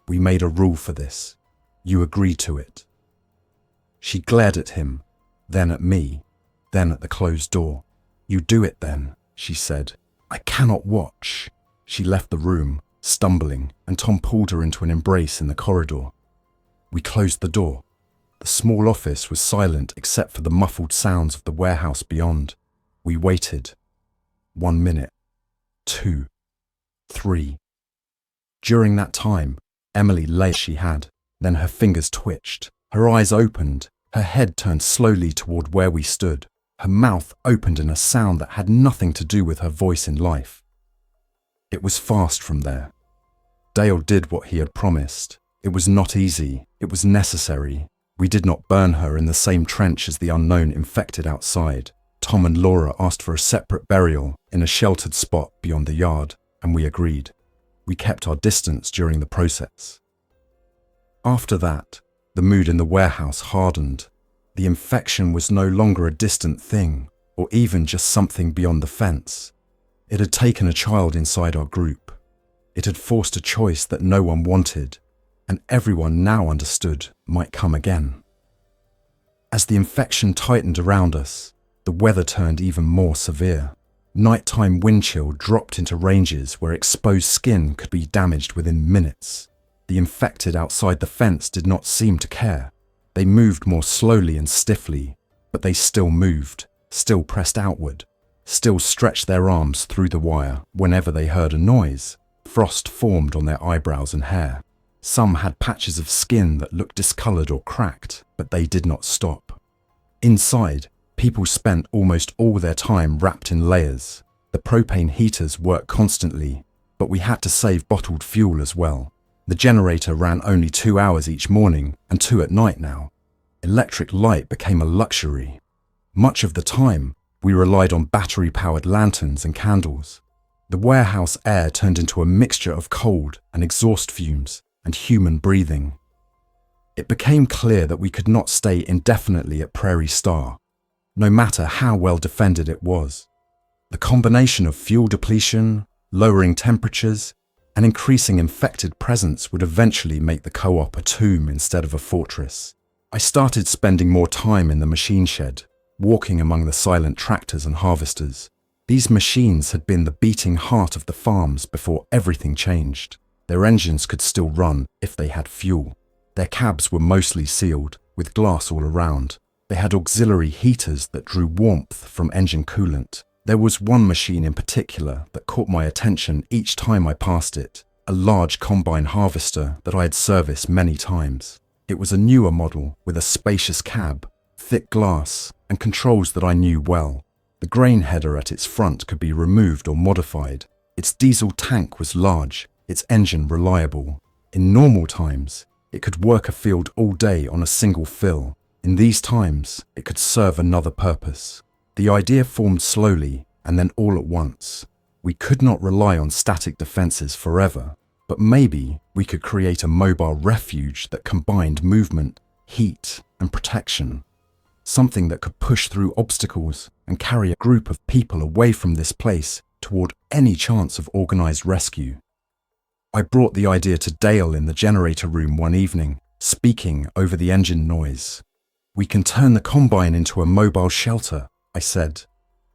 We made a rule for this. You agreed to it. She glared at him, then at me, then at the closed door. You do it then, she said. I cannot watch. She left the room, stumbling, and Tom pulled her into an embrace in the corridor. We closed the door. The small office was silent except for the muffled sounds of the warehouse beyond. We waited. 1 minute. 2. 3. During that time, Emily lay as she had. Then her fingers twitched. Her eyes opened. Her head turned slowly toward where we stood. Her mouth opened in a sound that had nothing to do with her voice in life. It was fast from there. Dale did what he had promised. It was not easy. It was necessary. We did not burn her in the same trench as the unknown infected outside. Tom and Laura asked for a separate burial in a sheltered spot beyond the yard, and we agreed. We kept our distance during the process. After that, the mood in the warehouse hardened. The infection was no longer a distant thing, or even just something beyond the fence. It had taken a child inside our group. It had forced a choice that no one wanted, and everyone now understood might come again. As the infection tightened around us, the weather turned even more severe. Nighttime wind chill dropped into ranges where exposed skin could be damaged within minutes. The infected outside the fence did not seem to care. They moved more slowly and stiffly, but they still moved, still pressed outward, still stretched their arms through the wire whenever they heard a noise. Frost formed on their eyebrows and hair. Some had patches of skin that looked discolored or cracked, but they did not stop. Inside, people spent almost all their time wrapped in layers. The propane heaters worked constantly, but we had to save bottled fuel as well. The generator ran only 2 hours each morning and 2 at night now. Electric light became a luxury. Much of the time, we relied on battery-powered lanterns and candles. The warehouse air turned into a mixture of cold and exhaust fumes and human breathing. It became clear that we could not stay indefinitely at Prairie Star, no matter how well defended it was. The combination of fuel depletion, lowering temperatures, and increasing infected presence would eventually make the co-op a tomb instead of a fortress. I started spending more time in the machine shed, walking among the silent tractors and harvesters. These machines had been the beating heart of the farms before everything changed. Their engines could still run if they had fuel. Their cabs were mostly sealed, with glass all around. They had auxiliary heaters that drew warmth from engine coolant. There was one machine in particular that caught my attention each time I passed it, a large combine harvester that I had serviced many times. It was a newer model with a spacious cab, thick glass, and controls that I knew well. The grain header at its front could be removed or modified. Its diesel tank was large, its engine reliable. In normal times, it could work a field all day on a single fill. In these times, it could serve another purpose. The idea formed slowly and then all at once. We could not rely on static defenses forever, but maybe we could create a mobile refuge that combined movement, heat, and protection. Something that could push through obstacles and carry a group of people away from this place toward any chance of organized rescue. I brought the idea to Dale in the generator room one evening, speaking over the engine noise. We can turn the combine into a mobile shelter, I said.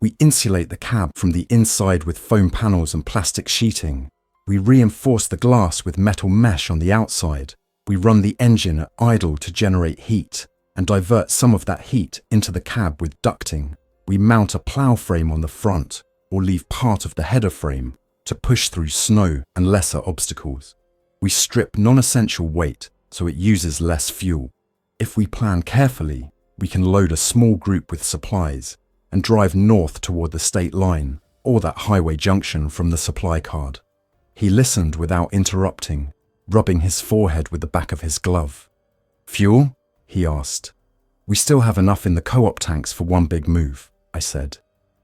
We insulate the cab from the inside with foam panels and plastic sheeting. We reinforce the glass with metal mesh on the outside. We run the engine at idle to generate heat and divert some of that heat into the cab with ducting. We mount a plow frame on the front or leave part of the header frame to push through snow and lesser obstacles. We strip non-essential weight so it uses less fuel. If we plan carefully, we can load a small group with supplies and drive north toward the state line or that highway junction from the supply card. He listened without interrupting, rubbing his forehead with the back of his glove. "Fuel?" he asked. "We still have enough in the co-op tanks for one big move," I said.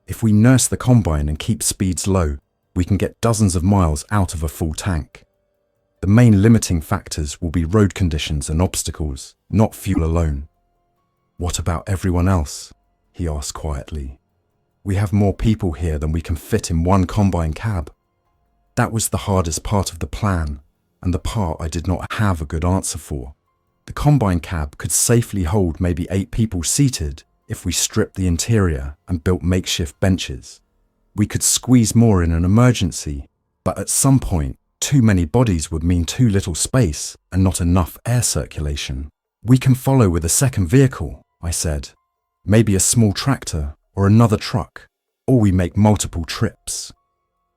"If we nurse the combine and keep speeds low, we can get dozens of miles out of a full tank. The main limiting factors will be road conditions and obstacles, not fuel alone." "What about everyone else?" he asked quietly. "We have more people here than we can fit in one combine cab." That was the hardest part of the plan, and the part I did not have a good answer for. The combine cab could safely hold maybe 8 people seated if we stripped the interior and built makeshift benches. We could squeeze more in an emergency, but at some point, too many bodies would mean too little space and not enough air circulation. "We can follow with a second vehicle," I said. "Maybe a small tractor or another truck, or we make multiple trips."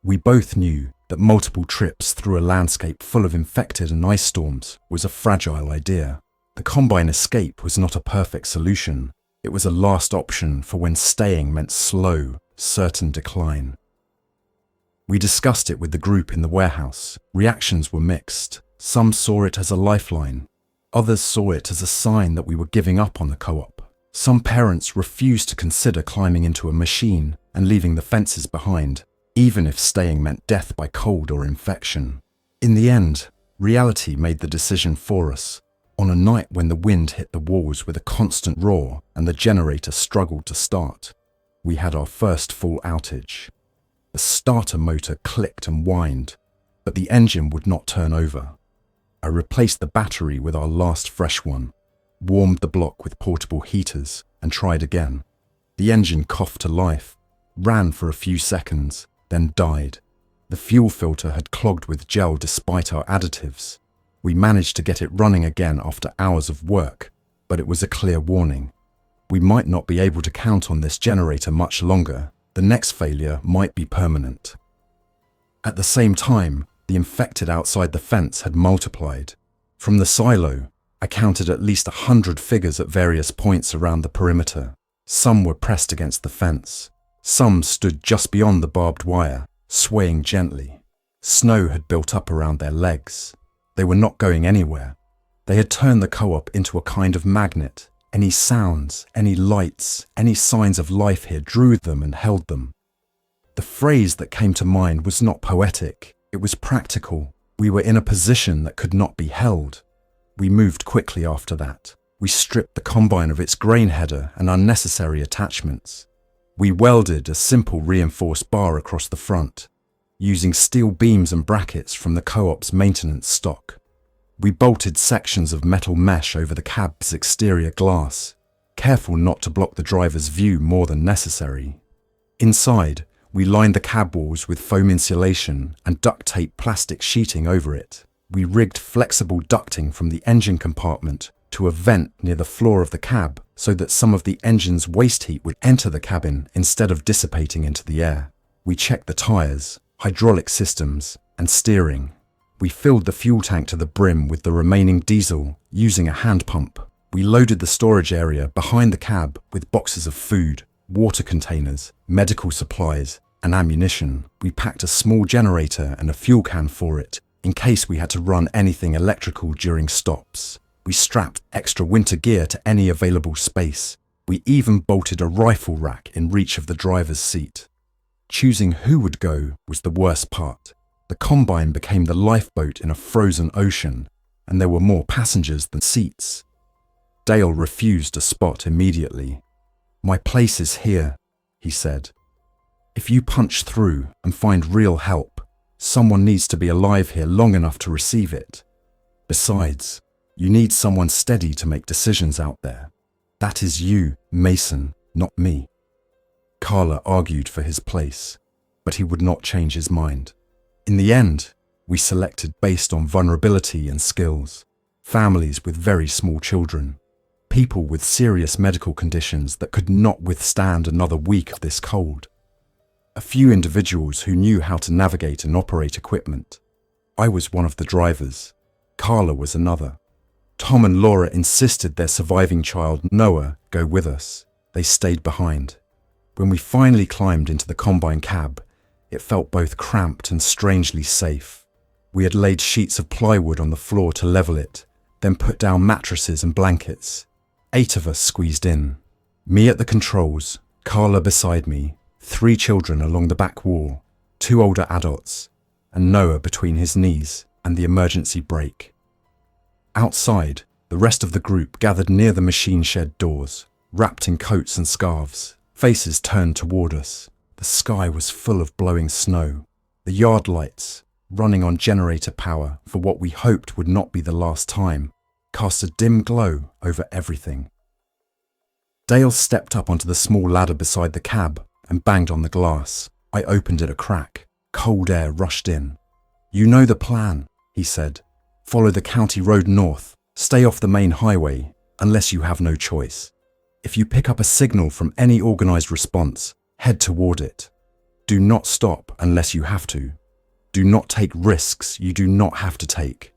We both knew that multiple trips through a landscape full of infected and ice storms was a fragile idea. The combine escape was not a perfect solution. It was a last option for when staying meant slow, certain decline. We discussed it with the group in the warehouse. Reactions were mixed. Some saw it as a lifeline. Others saw it as a sign that we were giving up on the co-op. Some parents refused to consider climbing into a machine and leaving the fences behind, even if staying meant death by cold or infection. In the end, reality made the decision for us. On a night when the wind hit the walls with a constant roar and the generator struggled to start, we had our first full outage. The starter motor clicked and whined, but the engine would not turn over. I replaced the battery with our last fresh one, warmed the block with portable heaters, and tried again. The engine coughed to life, ran for a few seconds, then died. The fuel filter had clogged with gel despite our additives. We managed to get it running again after hours of work, but it was a clear warning. We might not be able to count on this generator much longer. The next failure might be permanent. At the same time, the infected outside the fence had multiplied. From the silo, I counted at least 100 figures at various points around the perimeter. Some were pressed against the fence. Some stood just beyond the barbed wire, swaying gently. Snow had built up around their legs. They were not going anywhere. They had turned the co-op into a kind of magnet. Any sounds, any lights, any signs of life here drew them and held them. The phrase that came to mind was not poetic. It was practical. We were in a position that could not be held. We moved quickly after that. We stripped the combine of its grain header and unnecessary attachments. We welded a simple reinforced bar across the front, using steel beams and brackets from the co-op's maintenance stock. We bolted sections of metal mesh over the cab's exterior glass, careful not to block the driver's view more than necessary. Inside, we lined the cab walls with foam insulation and duct-tape plastic sheeting over it. We rigged flexible ducting from the engine compartment to a vent near the floor of the cab so that some of the engine's waste heat would enter the cabin instead of dissipating into the air. We checked the tires, hydraulic systems, and steering. We filled the fuel tank to the brim with the remaining diesel using a hand pump. We loaded the storage area behind the cab with boxes of food, water containers, medical supplies, and ammunition. We packed a small generator and a fuel can for it in case we had to run anything electrical during stops. We strapped extra winter gear to any available space. We even bolted a rifle rack in reach of the driver's seat. Choosing who would go was the worst part. The combine became the lifeboat in a frozen ocean, and there were more passengers than seats. Dale refused a spot immediately. "My place is here," he said. "If you punch through and find real help, someone needs to be alive here long enough to receive it. Besides, you need someone steady to make decisions out there. That is you, Mason, not me." Carla argued for his place, but he would not change his mind. In the end, we selected based on vulnerability and skills. Families with very small children, people with serious medical conditions that could not withstand another week of this cold. A few individuals who knew how to navigate and operate equipment. I was one of the drivers. Carla was another. Tom and Laura insisted their surviving child, Noah, go with us. They stayed behind. When we finally climbed into the combine cab, it felt both cramped and strangely safe. We had laid sheets of plywood on the floor to level it, then put down mattresses and blankets. 8 of us squeezed in. Me at the controls, Carla beside me, 3 children along the back wall, 2 older adults, and Noah between his knees and the emergency brake. Outside, the rest of the group gathered near the machine shed doors, wrapped in coats and scarves, faces turned toward us. The sky was full of blowing snow. The yard lights, running on generator power for what we hoped would not be the last time, cast a dim glow over everything. Dale stepped up onto the small ladder beside the cab and banged on the glass. I opened it a crack. Cold air rushed in. "You know the plan," he said. "Follow the county road north. Stay off the main highway, unless you have no choice. If you pick up a signal from any organized response, head toward it. Do not stop unless you have to. Do not take risks you do not have to take.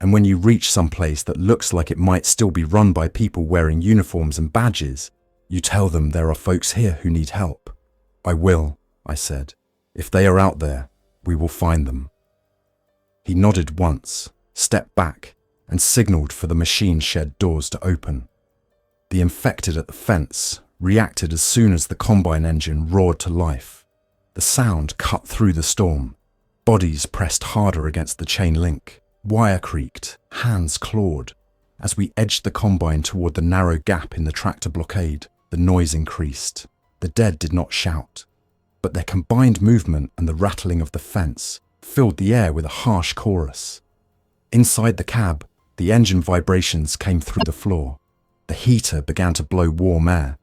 And when you reach some place that looks like it might still be run by people wearing uniforms and badges, you tell them there are folks here who need help." "I will," I said. "If they are out there, we will find them." He nodded once, stepped back, and signaled for the machine shed doors to open. The infected at the fence reacted as soon as the combine engine roared to life. The sound cut through the storm. Bodies pressed harder against the chain link. Wire creaked, hands clawed. As we edged the combine toward the narrow gap in the tractor blockade, the noise increased. The dead did not shout, but their combined movement and the rattling of the fence filled the air with a harsh chorus. Inside the cab, the engine vibrations came through the floor. The heater began to blow warm air.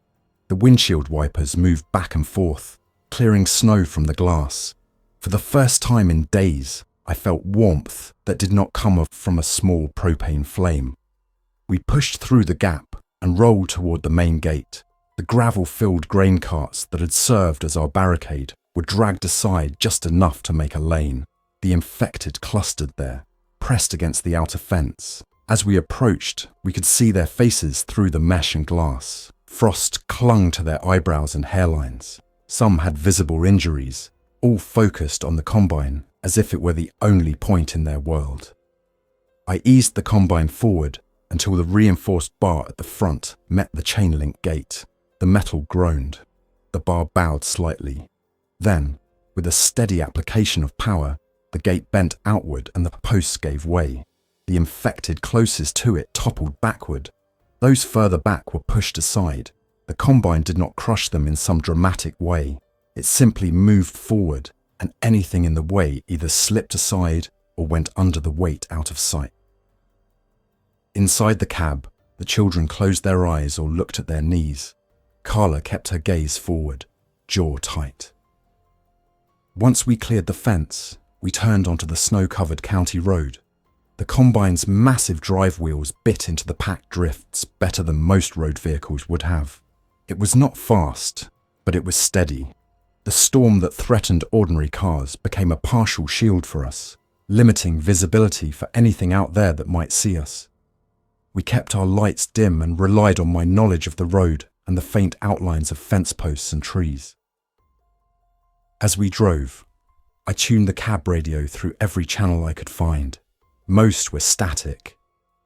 The windshield wipers moved back and forth, clearing snow from the glass. For the first time in days, I felt warmth that did not come from a small propane flame. We pushed through the gap and rolled toward the main gate. The gravel-filled grain carts that had served as our barricade were dragged aside just enough to make a lane. The infected clustered there, pressed against the outer fence. As we approached, we could see their faces through the mesh and glass. Frost clung to their eyebrows and hairlines. Some had visible injuries, all focused on the combine as if it were the only point in their world. I eased the combine forward until the reinforced bar at the front met the chain link gate. The metal groaned. The bar bowed slightly. Then, with a steady application of power, the gate bent outward and the posts gave way. The infected closest to it toppled backward. Those further back were pushed aside. The combine did not crush them in some dramatic way. It simply moved forward, and anything in the way either slipped aside or went under the weight out of sight. Inside the cab, the children closed their eyes or looked at their knees. Carla kept her gaze forward, jaw tight. Once we cleared the fence, we turned onto the snow-covered county road. The combine's massive drive wheels bit into the packed drifts better than most road vehicles would have. It was not fast, but it was steady. The storm that threatened ordinary cars became a partial shield for us, limiting visibility for anything out there that might see us. We kept our lights dim and relied on my knowledge of the road and the faint outlines of fence posts and trees. As we drove, I tuned the cab radio through every channel I could find. Most were static.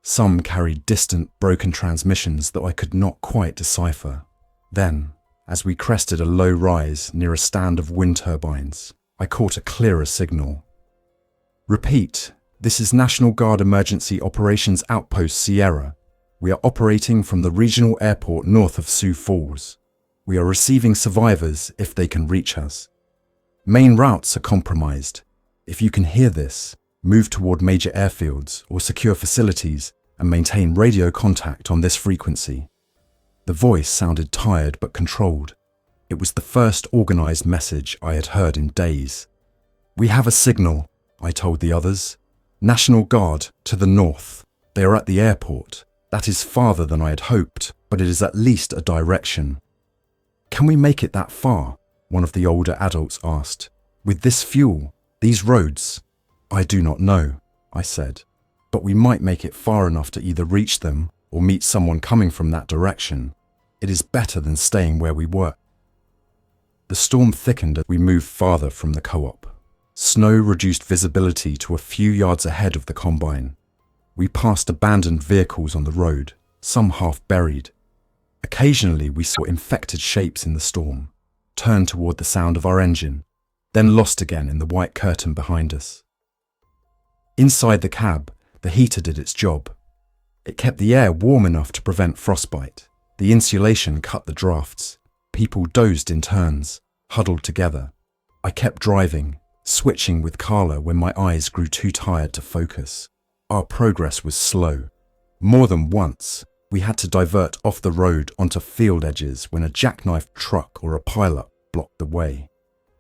Some carried distant, broken transmissions that I could not quite decipher. Then, as we crested a low rise near a stand of wind turbines, I caught a clearer signal. "Repeat, this is National Guard Emergency Operations Outpost Sierra. We are operating from the regional airport north of Sioux Falls. We are receiving survivors if they can reach us. Main routes are compromised. If you can hear this, move toward major airfields or secure facilities and maintain radio contact on this frequency." The voice sounded tired but controlled. It was the first organized message I had heard in days. "We have a signal," I told the others. "National Guard to the north. They are at the airport. That is farther than I had hoped, but it is at least a direction." "Can we make it that far?" one of the older adults asked. "With this fuel, these roads?" "I do not know," I said, "but we might make it far enough to either reach them or meet someone coming from that direction. It is better than staying where we were." The storm thickened as we moved farther from the co-op. Snow reduced visibility to a few yards ahead of the combine. We passed abandoned vehicles on the road, some half buried. Occasionally we saw infected shapes in the storm, turned toward the sound of our engine, then lost again in the white curtain behind us. Inside the cab, the heater did its job. It kept the air warm enough to prevent frostbite. The insulation cut the drafts. People dozed in turns, huddled together. I kept driving, switching with Carla when my eyes grew too tired to focus. Our progress was slow. More than once, we had to divert off the road onto field edges when a jackknife truck or a pileup blocked the way.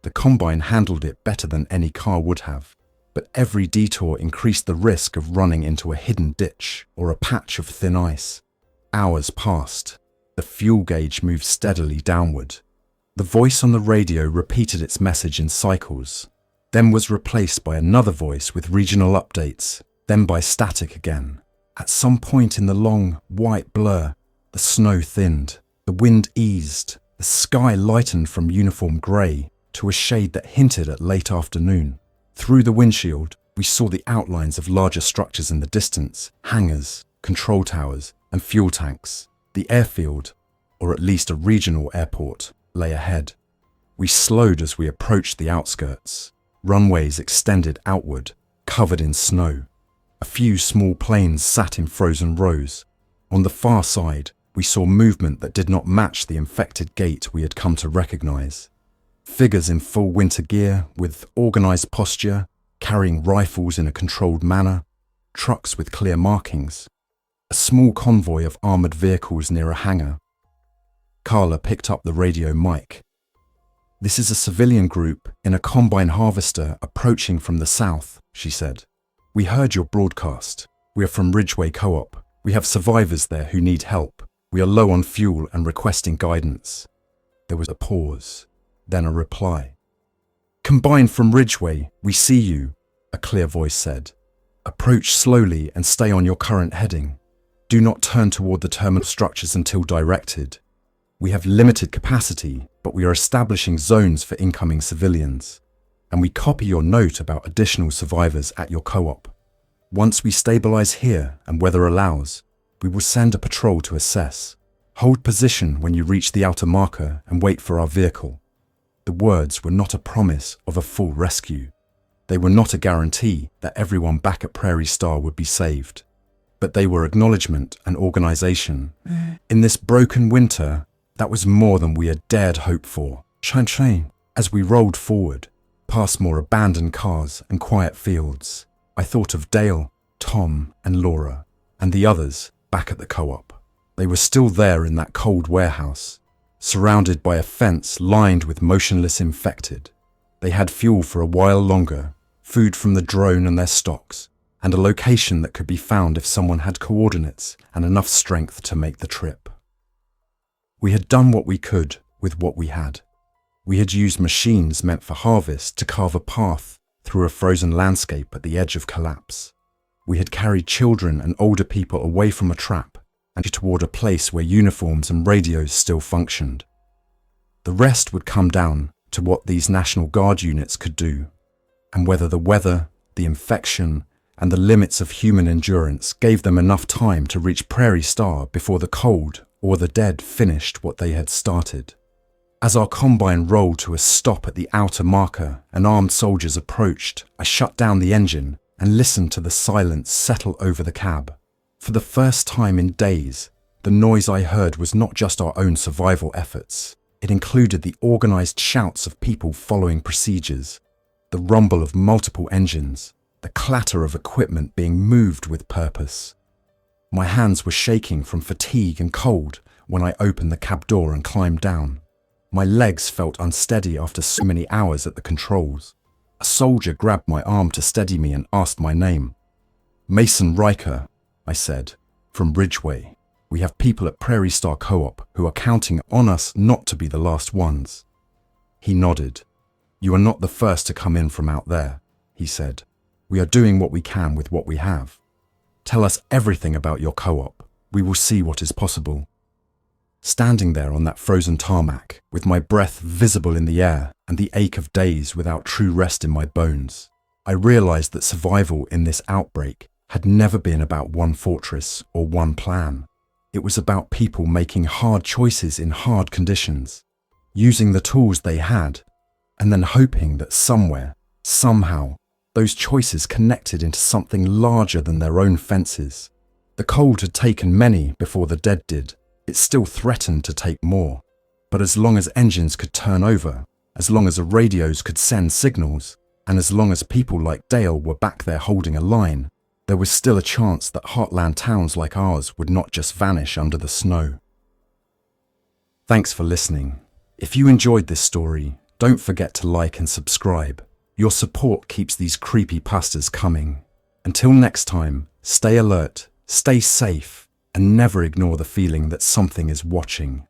The combine handled it better than any car would have, but every detour increased the risk of running into a hidden ditch or a patch of thin ice. Hours passed. The fuel gauge moved steadily downward. The voice on the radio repeated its message in cycles, then was replaced by another voice with regional updates, then by static again. At some point in the long, white blur, the snow thinned, the wind eased, the sky lightened from uniform grey to a shade that hinted at late afternoon. Through the windshield, we saw the outlines of larger structures in the distance, hangars, control towers, and fuel tanks. The airfield, or at least a regional airport, lay ahead. We slowed as we approached the outskirts. Runways extended outward, covered in snow. A few small planes sat in frozen rows. On the far side, we saw movement that did not match the infected gait we had come to recognize. Figures in full winter gear, with organized posture, carrying rifles in a controlled manner, trucks with clear markings, a small convoy of armored vehicles near a hangar. Carla picked up the radio mic. "This is a civilian group in a combine harvester approaching from the south," she said. "We heard your broadcast. We are from Ridgeway Co-op. We have survivors there who need help. We are low on fuel and requesting guidance." There was a pause, then a reply. "Combine from Ridgeway, we see you," a clear voice said. "Approach slowly and stay on your current heading. Do not turn toward the terminal structures until directed. We have limited capacity, but we are establishing zones for incoming civilians. And we copy your note about additional survivors at your co-op. Once we stabilize here and weather allows, we will send a patrol to assess. Hold position when you reach the outer marker and wait for our vehicle." The words were not a promise of a full rescue. They were not a guarantee that everyone back at Prairie Star would be saved. But they were acknowledgement and organization. In this broken winter, that was more than we had dared hope for. Train. As we rolled forward, past more abandoned cars and quiet fields, I thought of Dale, Tom, and Laura, and the others back at the co-op. They were still there in that cold warehouse, surrounded by a fence lined with motionless infected. They had fuel for a while longer, food from the drone and their stocks, and a location that could be found if someone had coordinates and enough strength to make the trip. We had done what we could with what we had. We had used machines meant for harvest to carve a path through a frozen landscape at the edge of collapse. We had carried children and older people away from a trap and toward a place where uniforms and radios still functioned. The rest would come down to what these National Guard units could do, and whether the weather, the infection, and the limits of human endurance gave them enough time to reach Prairie Star before the cold or the dead finished what they had started. As our combine rolled to a stop at the outer marker and armed soldiers approached, I shut down the engine and listened to the silence settle over the cab. For the first time in days, the noise I heard was not just our own survival efforts. It included the organized shouts of people following procedures, the rumble of multiple engines, the clatter of equipment being moved with purpose. My hands were shaking from fatigue and cold when I opened the cab door and climbed down. My legs felt unsteady after so many hours at the controls. A soldier grabbed my arm to steady me and asked my name. "Mason Riker," I said, "from Ridgeway. We have people at Prairie Star Co-op who are counting on us not to be the last ones." He nodded. "You are not the first to come in from out there," he said. "We are doing what we can with what we have. Tell us everything about your co-op. We will see what is possible." Standing there on that frozen tarmac, with my breath visible in the air and the ache of days without true rest in my bones, I realized that survival in this outbreak had never been about one fortress or one plan. It was about people making hard choices in hard conditions, using the tools they had, and then hoping that somewhere, somehow, those choices connected into something larger than their own fences. The cold had taken many before the dead did. It still threatened to take more. But as long as engines could turn over, as long as the radios could send signals, and as long as people like Dale were back there holding a line, there was still a chance that heartland towns like ours would not just vanish under the snow. Thanks for listening. If you enjoyed this story, don't forget to like and subscribe. Your support keeps these creepypastas coming. Until next time, stay alert, stay safe, and never ignore the feeling that something is watching.